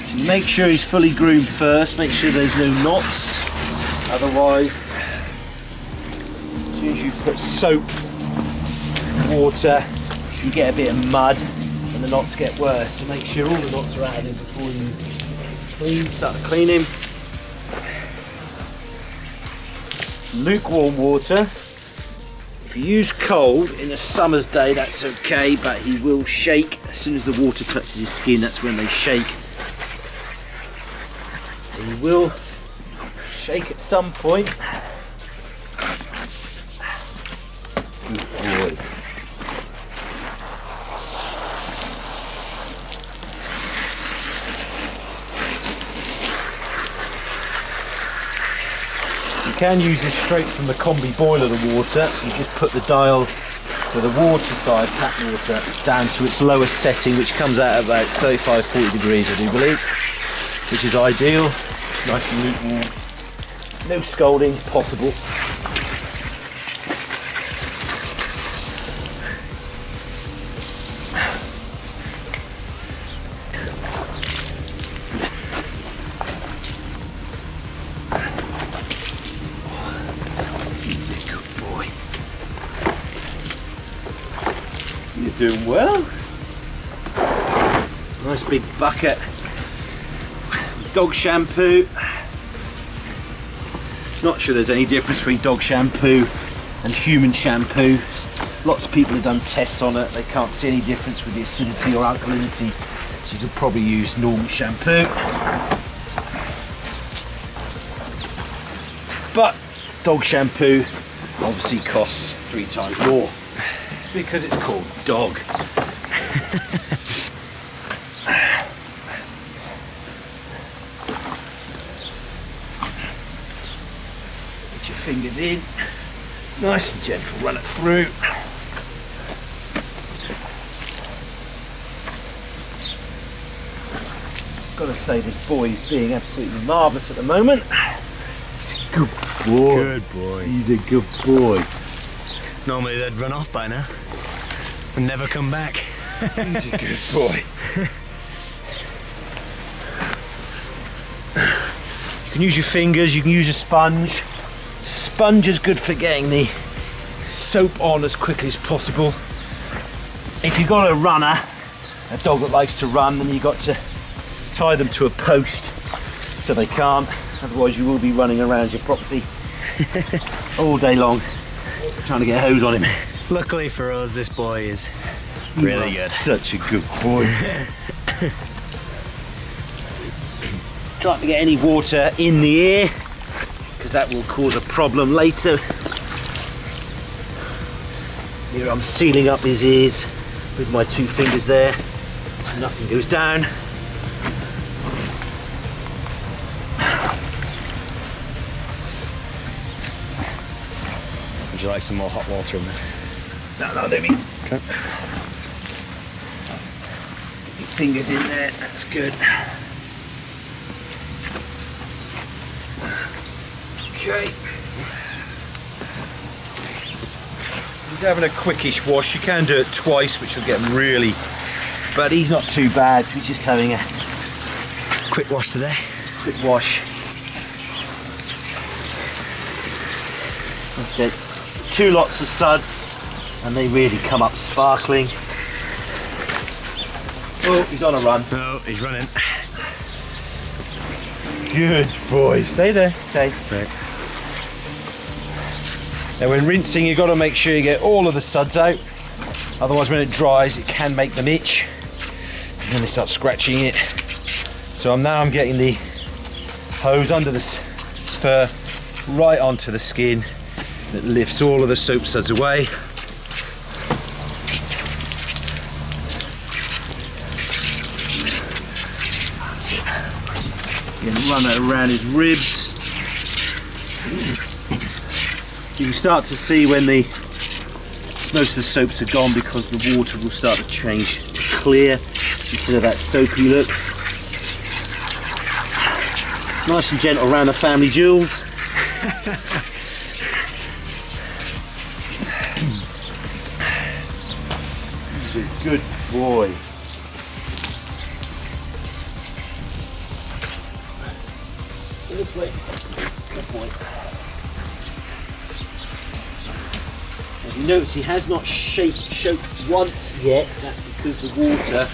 So you make sure he's fully groomed first, make sure there's no knots, otherwise as soon as you put soap, water, you get a bit of mud and the knots get worse. So make sure all the knots are added before you start cleaning. Lukewarm water. If you use cold in a summer's day, that's okay, but he will shake. As soon as the water touches his skin, that's when they shake. He will shake at some point. Good boy. You can use this straight from the combi boiler, the water. You just put the dial for the water side, tap water, down to its lowest setting, which comes out at about 35-40 degrees, I do believe, which is ideal. Nice and lukewarm. No scalding possible. He's a good boy. You're doing well. Nice big bucket. Dog shampoo. Not sure there's any difference between dog shampoo and human shampoo. Lots of people have done tests on it. They can't see any difference with the acidity or alkalinity. So you could probably use normal shampoo. But dog shampoo obviously costs 3 times more. It's because it's called dog. Your fingers in, nice and gentle, run it through. Gotta say, this boy is being absolutely marvellous at the moment. He's a good boy. Good boy. He's a good boy. Normally they'd run off by now and never come back. He's a good boy. You can use your fingers, you can use a sponge. Sponge is good for getting the soap on as quickly as possible. If you've got a runner, a dog that likes to run, then you've got to tie them to a post so they can't, otherwise you will be running around your property all day long trying to get a hose on him. Luckily for us, this boy is really good. Such a good boy. Trying to get any water in the ear, because that will cause a problem later. Here I'm sealing up his ears with my 2 fingers there, so nothing goes down. Would you like some more hot water in there? No, don't mean. Okay. Get your fingers in there, that's good. Okay. He's having a quickish wash. You can do it twice, which will get him really, but he's not too bad. So he's just having a Quick wash today. quick wash. That's it. 2 lots of suds, and they really come up sparkling. Oh, he's on a run. No, he's running. Good boy. Stay there. Stay. Right. Now when rinsing, you've got to make sure you get all of the suds out. Otherwise when it dries, it can make them itch. And then they start scratching it. So I'm getting the hose under the fur right onto the skin. That lifts all of the soap suds away. You can run it around his ribs. You can start to see when most of the soaps are gone, because the water will start to change to clear instead of that soapy look. Nice and gentle around the family jewels. He's a good boy. This way. Good boy. As you notice, he has not choked once yet. That's because the water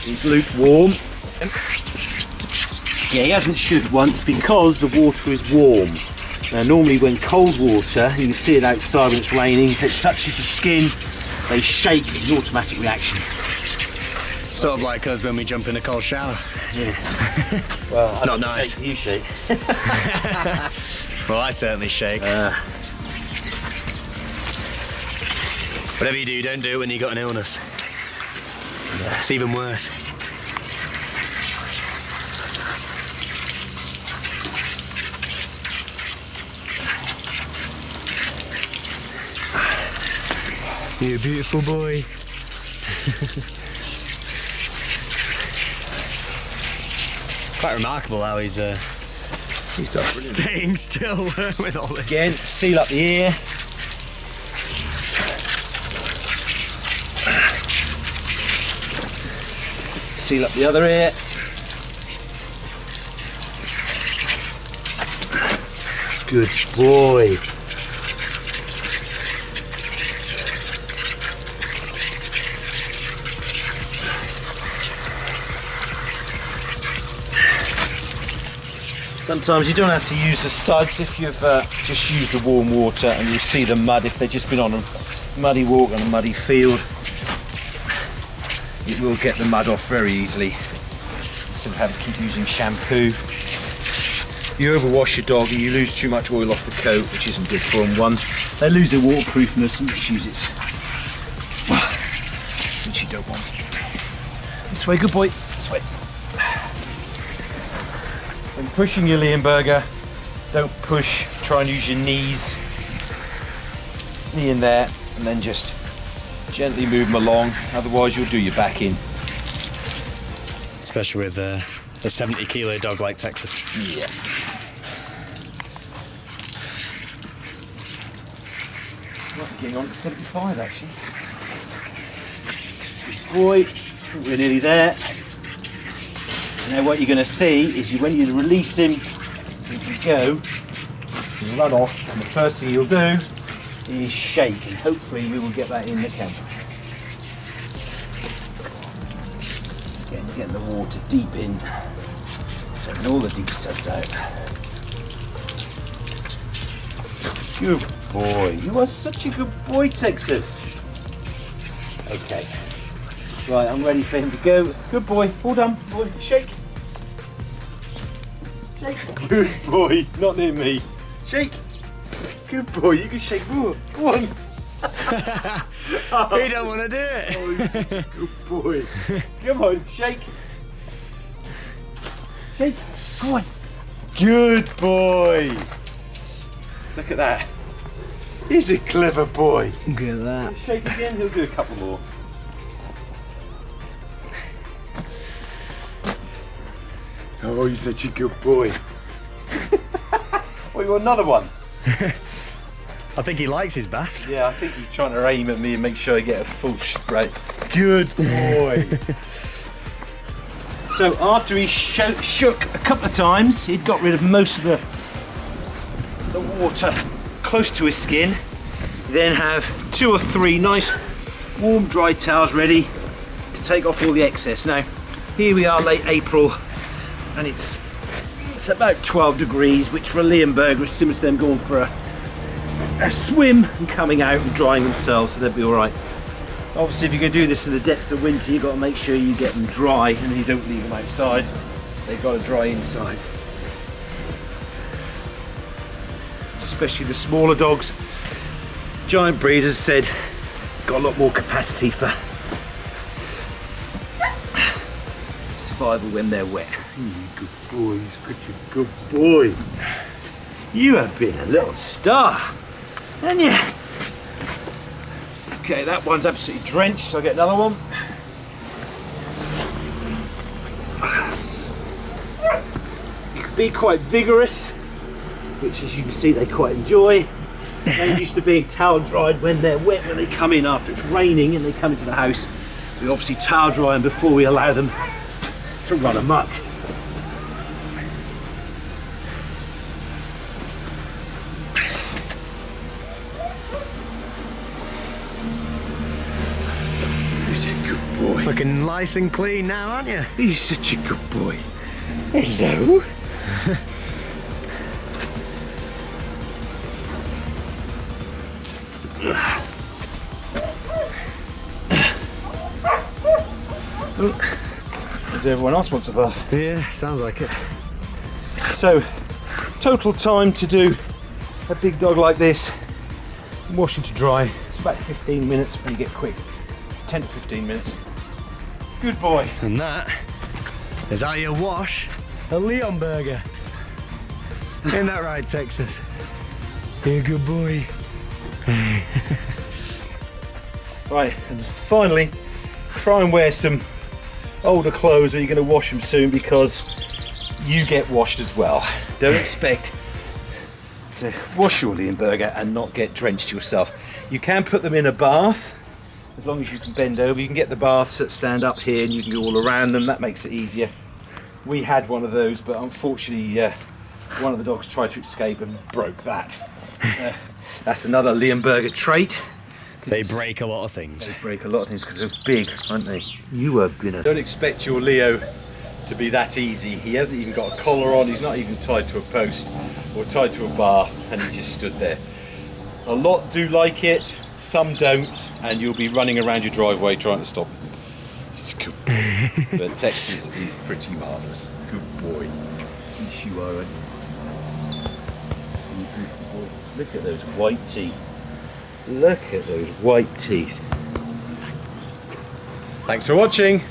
is lukewarm. Yeah, he hasn't shook once because the water is warm. Now, normally when cold water, you can see it outside when it's raining, if it touches the skin, they shake. It's an automatic reaction. Sort of like us when we jump in a cold shower. Yeah. Well, it's not nice. Shake, you shake. Well, I certainly shake. Whatever you do, don't do it when you've got an illness. Yeah. It's even worse. You're a beautiful boy. Quite remarkable how he's staying still with all this. Again, seal up the ear. Seal up the other ear. Good boy. Sometimes you don't have to use the suds if you've just used the warm water, and you see the mud if they've just been on a muddy walk on a muddy field. It will get the mud off very easily instead of having to keep using shampoo. You overwash your dog and you lose too much oil off the coat, which isn't good for them. One, they lose their waterproofness and which uses, which you don't want. This way, good boy. This way. When pushing your Leonberger, don't push, try and use your knees. Knee in there, and then just gently move them along, otherwise you'll do your back in. Especially with a 70 kilo dog like Texas. Yeah. Right, getting on to 75 actually. Good boy, we're nearly there. Now what you're going to see is when you release him, he can go, he'll run off, and the first thing he'll do is shake, and hopefully we will get that in the camera. Getting the water deep in, taking all the deep suds out. Good boy, you are such a good boy, Texas. Okay, right, I'm ready for him to go. Good boy, all done, boy, shake. Shake. Good boy, not near me. Shake. Good boy, you can shake more. Go on. You don't want to do it. Oh, you're such a good boy. Come on, shake. Shake. Go on. Good boy. Look at that. He's a clever boy. Look at that. Shake again, he'll do a couple more. Oh, you're such a good boy. Oh, you want another one? I think he likes his bath. Yeah, I think he's trying to aim at me and make sure I get a full straight. Good boy. So after he shook a couple of times, he'd got rid of most of the water close to his skin. Then have 2 or 3 nice warm dry towels ready to take off all the excess. Now, here we are late April, and it's about 12 degrees, which for a Leonberger is similar to them going for a swim and coming out and drying themselves, so they'll be all right. Obviously, if you're going to do this in the depths of winter, you've got to make sure you get them dry and you don't leave them outside. They've got to dry inside. Especially the smaller dogs. Giant breeders said got a lot more capacity for survival when they're wet. Good boy, he's such a good boy. You have been a little star, haven't you? Okay, that one's absolutely drenched, so I'll get another one. You can be quite vigorous, which as you can see they quite enjoy. They're used to being towel dried when they're wet, when they come in after it's raining and they come into the house. We obviously towel dry them before we allow them to run amok. boy. Looking nice and clean now, aren't you? He's such a good boy. Hello. As everyone else wants a bath. Yeah, sounds like it. So, total time to do a big dog like this, washing to dry, it's about 15 minutes when you get quick. 10 to 15 minutes. Good boy. And that is how you wash a Leonberger. Ain't that right, Texas? You're a good boy. Right, and finally, try and wear some older clothes or you're going to wash them soon because you get washed as well. Don't expect to wash your Leonberger and not get drenched yourself. You can put them in a bath as long as you can bend over. You can get the baths that stand up here and you can go all around them. That makes it easier. We had one of those, but unfortunately one of the dogs tried to escape and broke that. That's another Leonberger trait. They break a lot of things. They break a lot of things because they're big, aren't they? You are gonna. Don't expect your Leo to be that easy. He hasn't even got a collar on. He's not even tied to a post or tied to a bath, and he just stood there. A lot do like it, some don't, and you'll be running around your driveway trying to stop him. He's good. But Texas is pretty marvellous. Good boy. Yes, you are. Look at those white teeth. Look at those white teeth. Thanks for watching.